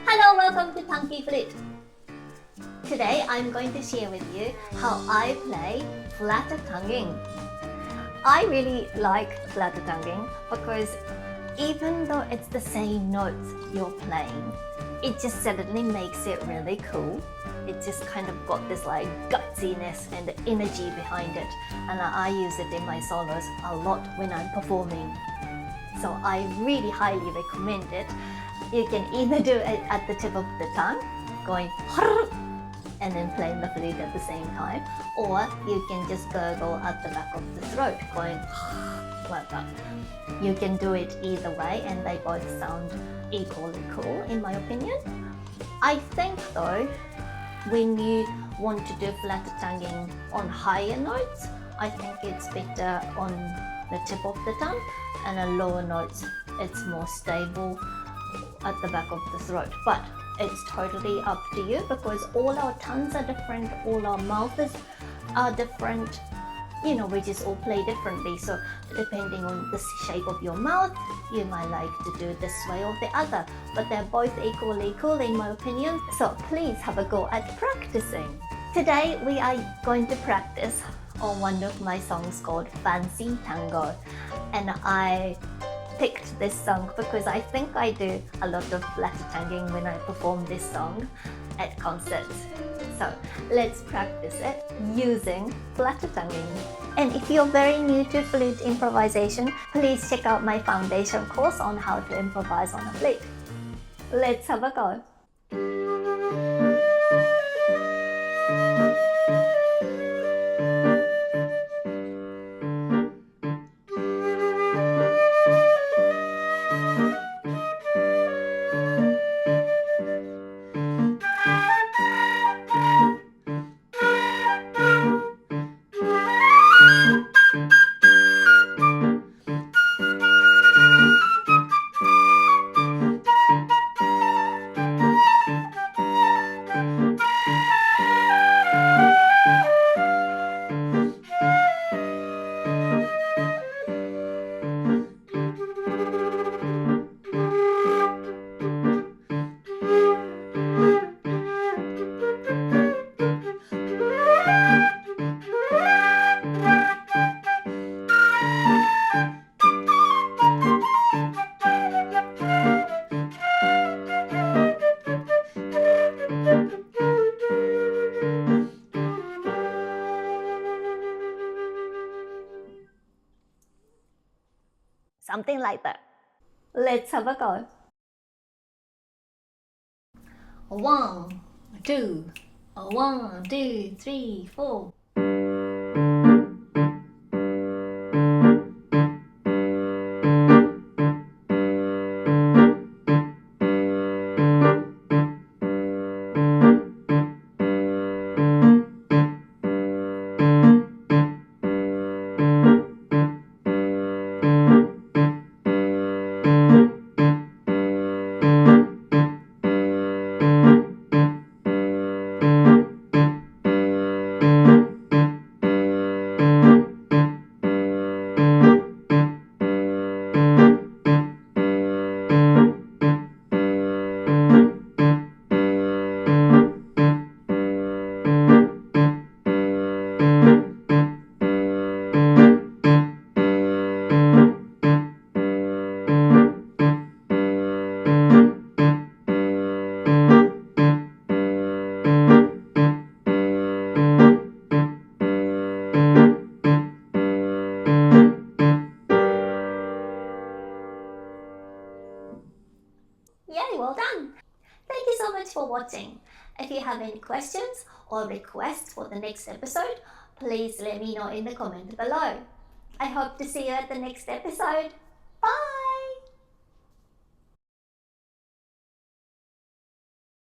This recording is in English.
Hello, welcome to Funky Flute. Today I'm going to share with you how I play flutter tonguing. I really like flutter tonguing because even though it's the same notes you're playing, it just suddenly makes it really cool. It just kind of got this like gutsiness and the energy behind it, and I use it in my solos a lot when I'm performing. So I really highly recommend it. You can either do it at the tip of the tongue, going and then playing the flute at the same time, or you can just gurgle at the back of the throat, going like that. You can do it either way, and they both sound equally cool in my opinion. I think though, when you want to do flutter tonguing on higher notes, I think it's better on the tip of the tongue, and on lower notes it's more stable at the back of the throat. But it's totally up to you because all our tongues are different, all our mouths are different, we just all play differently. So depending on the shape of your mouth, you might like to do this way or the other, but they're both equally cool in my opinion. So please have a go at practicing. Today we are going to practice on one of my songs called Fancy Tango, and I picked this song because I think I do a lot of flutter tonguing when I perform this song at concerts. So let's practice it using flutter tonguing. And if you're very new to flute improvisation, please check out my foundation course on how to improvise on a flute. Let's have a go. Something like that. Let's have a go. 1, 2, 1, 2, 3, 4. Yay, well done! Thank you so much for watching. If you have any questions or requests for the next episode, please let me know in the comment below. I hope to see you at the next episode.